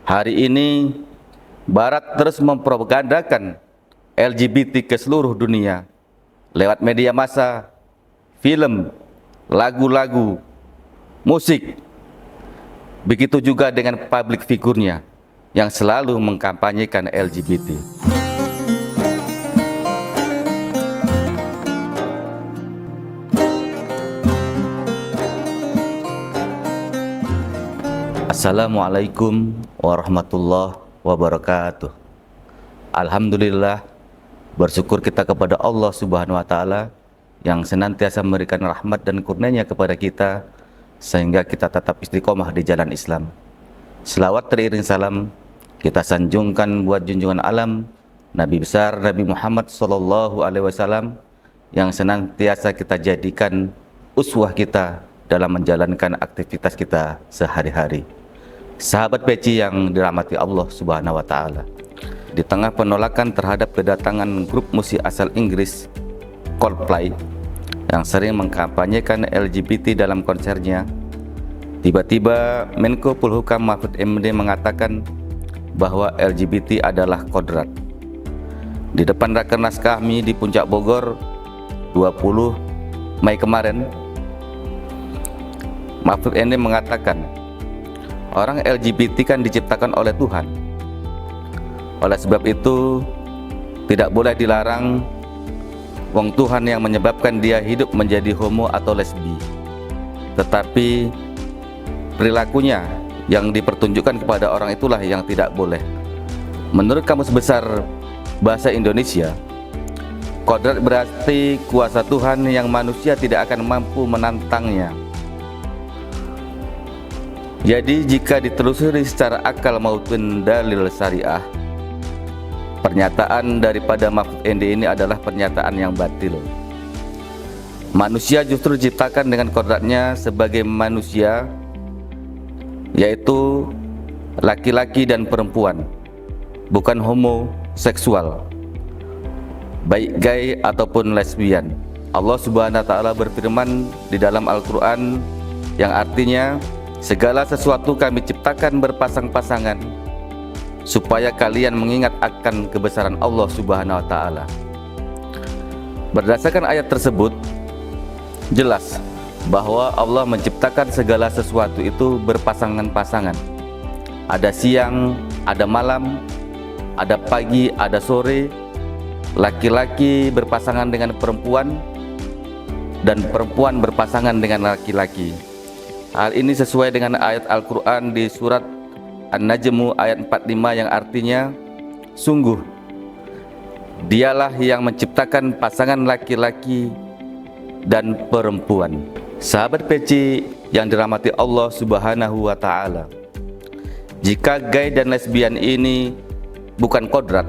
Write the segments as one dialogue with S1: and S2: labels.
S1: Hari ini Barat terus mempropagandakan LGBT ke seluruh dunia lewat media massa, film, lagu-lagu, musik. Begitu juga dengan public figurnya yang selalu mengkampanyekan LGBT. Assalamualaikum warahmatullahi wabarakatuh. Alhamdulillah, bersyukur kita kepada Allah Subhanahu wa Ta'ala yang senantiasa memberikan rahmat dan kurnia-Nya kepada kita sehingga kita tetap istiqomah di jalan Islam. Selawat teriring salam kita sanjungkan buat junjungan alam Nabi besar Nabi Muhammad sallallahu alaihi wasallam yang senantiasa kita jadikan uswah kita dalam menjalankan aktivitas kita sehari-hari. Sahabat peci yang dirahmati Allah Subhanahu wa Ta'ala, di tengah penolakan terhadap kedatangan grup musik asal Inggris Coldplay yang sering mengkampanyekan LGBT dalam konsernya, tiba-tiba Menko Polhukam Mahfud MD mengatakan bahwa LGBT adalah kodrat. Di depan Rakernas kami di Puncak Bogor 20 Mei kemarin, Mahfud MD mengatakan orang LGBT kan diciptakan oleh Tuhan. Oleh sebab itu tidak boleh dilarang wong Tuhan yang menyebabkan dia hidup menjadi homo atau lesbi. Tetapi perilakunya yang dipertunjukkan kepada orang itulah yang tidak boleh. Menurut Kamus Besar Bahasa Indonesia, kodrat berarti kuasa Tuhan yang manusia tidak akan mampu menantangnya. Jadi jika ditelusuri secara akal maupun dalil syariah, pernyataan daripada Mahfud MD ini adalah pernyataan yang batil. Manusia justru diciptakan dengan kodratnya sebagai manusia, yaitu laki-laki dan perempuan, bukan homoseksual, baik gay ataupun lesbian. Allah Subhanahu wa Ta'ala berfirman di dalam Al-Quran yang artinya, segala sesuatu kami ciptakan berpasang-pasangan supaya kalian mengingat akan kebesaran Allah Subhanahu wa Ta'ala. Berdasarkan ayat tersebut jelas bahwa Allah menciptakan segala sesuatu itu berpasangan-pasangan. Ada siang, ada malam, ada pagi, ada sore. Laki-laki berpasangan dengan perempuan dan perempuan berpasangan dengan laki-laki. Hal ini sesuai dengan ayat Al-Quran di surat An-Najmu ayat 45 yang artinya, sungguh dialah yang menciptakan pasangan laki-laki dan perempuan. Sahabat peci yang dirahmati Allah Subhanahu wa Ta'ala, jika gay dan lesbian ini bukan kodrat,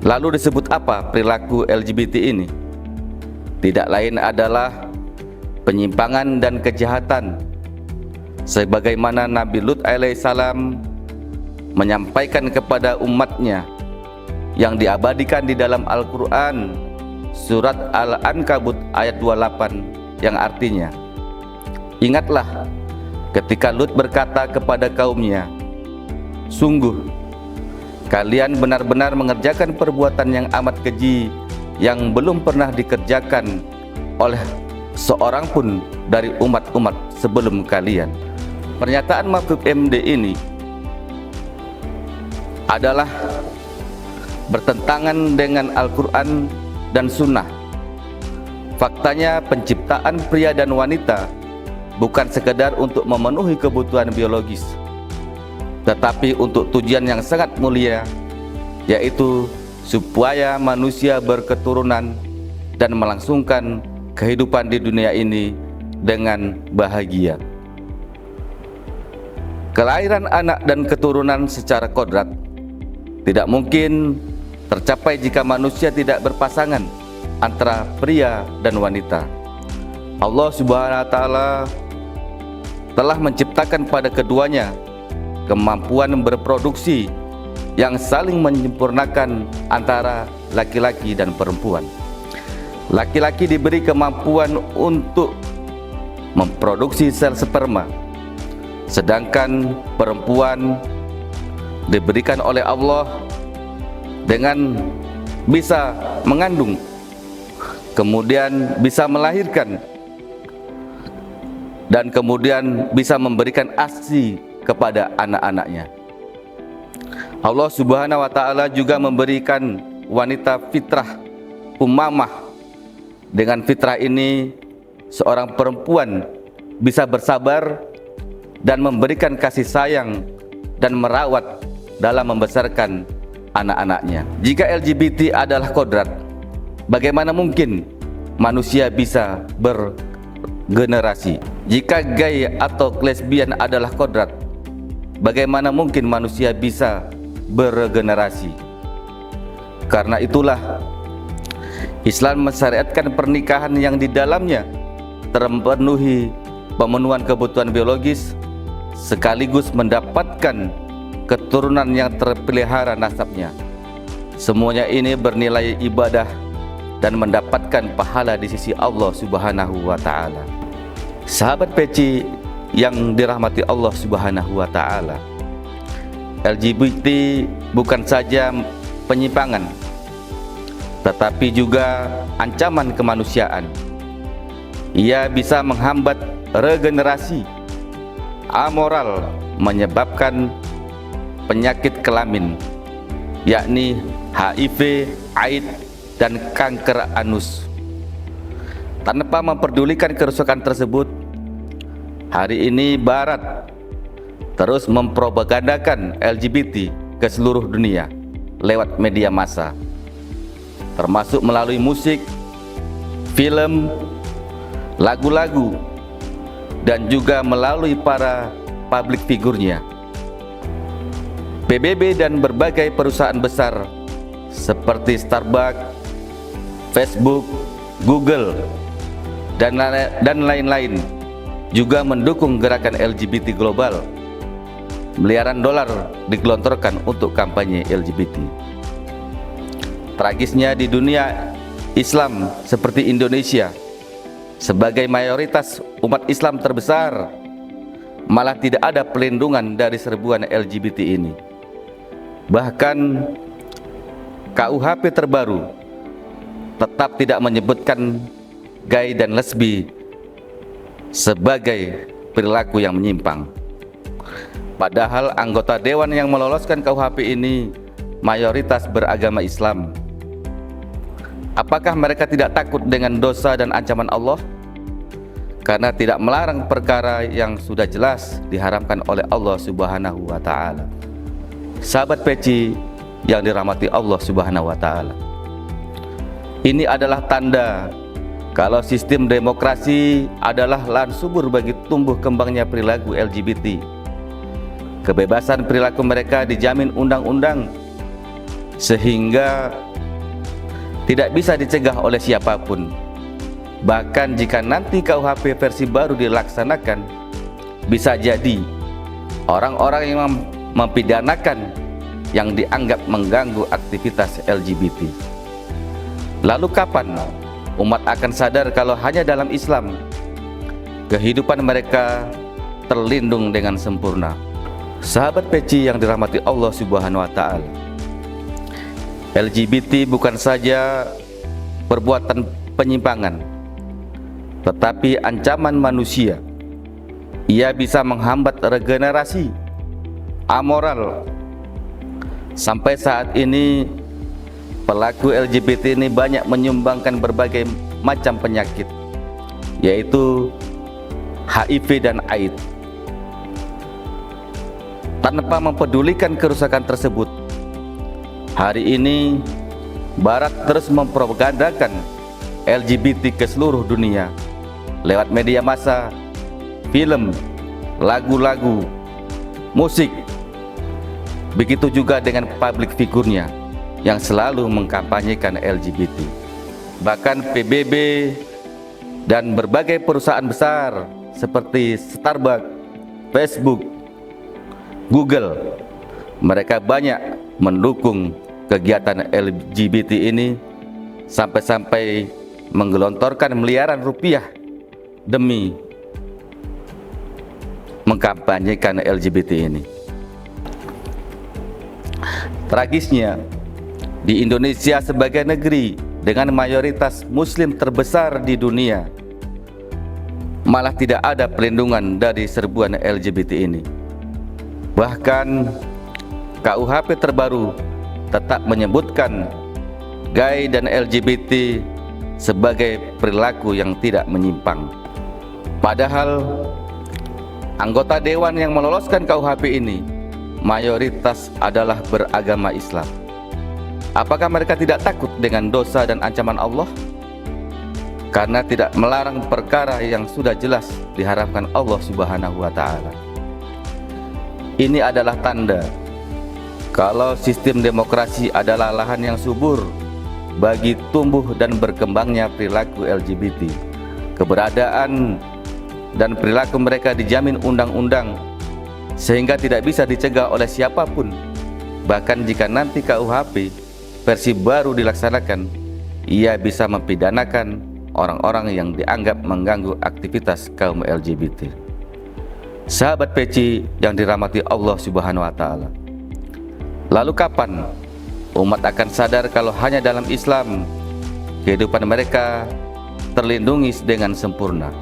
S1: lalu disebut apa perilaku LGBT ini? Tidak lain adalah penyimpangan dan kejahatan, sebagaimana Nabi Lut alaihissalam menyampaikan kepada umatnya yang diabadikan di dalam Al-Quran surat Al-Ankabut ayat 28 yang artinya, ingatlah ketika Lut berkata kepada kaumnya, sungguh kalian benar-benar mengerjakan perbuatan yang amat keji yang belum pernah dikerjakan oleh seorang pun dari umat-umat sebelum kalian. Pernyataan Mahfud MD ini adalah bertentangan dengan Al-Quran dan Sunnah. Faktanya penciptaan pria dan wanita bukan sekedar untuk memenuhi kebutuhan biologis, tetapi untuk tujuan yang sangat mulia, yaitu supaya manusia berketurunan dan melangsungkan kehidupan di dunia ini dengan bahagia. Kelahiran anak dan keturunan secara kodrat tidak mungkin tercapai jika manusia tidak berpasangan antara pria dan wanita. Allah Subhanahu wa Ta'ala telah menciptakan pada keduanya kemampuan berproduksi yang saling menyempurnakan antara laki-laki dan perempuan. Laki-laki diberi kemampuan untuk memproduksi sel sperma, sedangkan perempuan diberikan oleh Allah dengan bisa mengandung, kemudian bisa melahirkan, dan kemudian bisa memberikan ASI kepada anak-anaknya. Allah Subhanahu wa Ta'ala juga memberikan wanita fitrah ummamah. Dengan fitrah ini, seorang perempuan bisa bersabar dan memberikan kasih sayang dan merawat dalam membesarkan anak-anaknya. Jika LGBT adalah kodrat, bagaimana mungkin manusia bisa bergenerasi? Jika gay atau lesbian adalah kodrat, bagaimana mungkin manusia bisa bergenerasi? Karena itulah Islam mensyariatkan pernikahan yang di dalamnya terpenuhi pemenuhan kebutuhan biologis sekaligus mendapatkan keturunan yang terpelihara nasabnya. Semuanya ini bernilai ibadah dan mendapatkan pahala di sisi Allah Subhanahu wa Ta'ala. Sahabat peci yang dirahmati Allah Subhanahu wa Ta'ala, LGBT bukan saja penyimpangan, tetapi juga ancaman kemanusiaan. Ia bisa menghambat regenerasi, amoral, menyebabkan penyakit kelamin, yakni HIV, AIDS, dan kanker anus. Tanpa memperdulikan kerusakan tersebut, hari ini Barat terus mempropagandakan LGBT ke seluruh dunia lewat media massa, termasuk melalui musik, film, lagu-lagu, dan juga melalui para public figurnya. PBB dan berbagai perusahaan besar seperti Starbucks, Facebook, Google, dan lain-lain juga mendukung gerakan LGBT global. Miliaran dolar digelontorkan untuk kampanye LGBT. Tragisnya di dunia Islam seperti Indonesia, sebagai mayoritas umat Islam terbesar, malah tidak ada pelindungan dari serbuan LGBT ini. Bahkan KUHP terbaru tetap tidak menyebutkan gay dan lesbi sebagai perilaku yang menyimpang. Padahal anggota dewan yang meloloskan KUHP ini mayoritas beragama Islam. Apakah mereka tidak takut dengan dosa dan ancaman Allah? Karena tidak melarang perkara yang sudah jelas diharamkan oleh Allah Subhanahu wa Ta'ala. Sahabat peci yang dirahmati Allah Subhanahu wa Ta'ala, ini adalah tanda kalau sistem demokrasi adalah lahan subur bagi tumbuh kembangnya perilaku LGBT. Kebebasan perilaku mereka dijamin undang-undang, sehingga tidak bisa dicegah oleh siapapun. Bahkan jika nanti KUHP versi baru dilaksanakan, bisa jadi orang-orang yang mempidanakan yang dianggap mengganggu aktivitas LGBT. Lalu kapan umat akan sadar kalau hanya dalam Islam kehidupan mereka terlindung dengan sempurna? Sahabat peci yang dirahmati Allah Subhanahu wa Ta'ala, LGBT bukan saja perbuatan penyimpangan, tetapi ancaman manusia. Ia bisa menghambat regenerasi, amoral. Sampai saat ini pelaku LGBT ini banyak menyumbangkan berbagai macam penyakit, yaitu HIV dan AIDS. Tanpa mempedulikan kerusakan tersebut, hari ini Barat terus mempropagandakan LGBT ke seluruh dunia lewat media massa, film, lagu-lagu, musik. Begitu juga dengan public figurnya yang selalu mengkampanyekan LGBT. Bahkan PBB dan berbagai perusahaan besar seperti Starbucks, Facebook, Google, mereka banyak mendukung kegiatan LGBT ini, sampai-sampai menggelontorkan miliaran rupiah demi mengkampanyekan LGBT ini. Tragisnya, di Indonesia sebagai negeri dengan mayoritas muslim terbesar di dunia, malah tidak ada perlindungan dari serbuan LGBT ini. Bahkan KUHP terbaru tetap menyebutkan gay dan LGBT sebagai perilaku yang tidak menyimpang. Padahal anggota dewan yang meloloskan KUHP ini mayoritas adalah beragama Islam. Apakah mereka tidak takut dengan dosa dan ancaman Allah? Karena tidak melarang perkara yang sudah jelas diharamkan Allah Subhanahu wa Ta'ala. Ini adalah tanda kalau sistem demokrasi adalah lahan yang subur bagi tumbuh dan berkembangnya perilaku LGBT. Keberadaan dan perilaku mereka dijamin undang-undang sehingga tidak bisa dicegah oleh siapapun. Bahkan jika nanti KUHP versi baru dilaksanakan, ia bisa mempidanakan orang-orang yang dianggap mengganggu aktivitas kaum LGBT. Sahabat peci yang dirahmati Allah Subhanahu wa Ta'ala, lalu kapan umat akan sadar kalau hanya dalam Islam kehidupan mereka terlindungi dengan sempurna?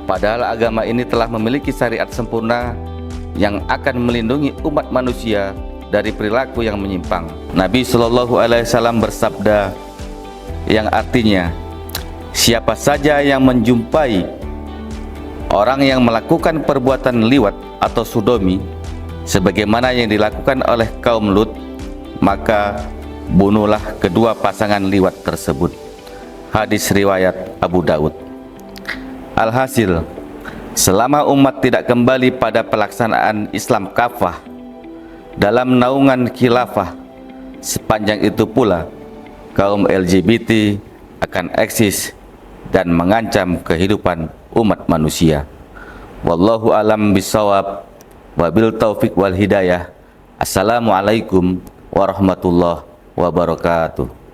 S1: Padahal agama ini telah memiliki syariat sempurna yang akan melindungi umat manusia dari perilaku yang menyimpang. Nabi Shallallahu Alaihi Wasallam bersabda yang artinya, siapa saja yang menjumpai orang yang melakukan perbuatan liwat atau sodomi sebagaimana yang dilakukan oleh kaum Lut, maka bunuhlah kedua pasangan liwat tersebut. Hadis riwayat Abu Daud. Alhasil, selama umat tidak kembali pada pelaksanaan Islam kafah dalam naungan khilafah, sepanjang itu pula kaum LGBT akan eksis dan mengancam kehidupan umat manusia. Wallahu alam bisawab, wabil taufik wal hidayah. Assalamualaikum warahmatullahi wabarakatuh.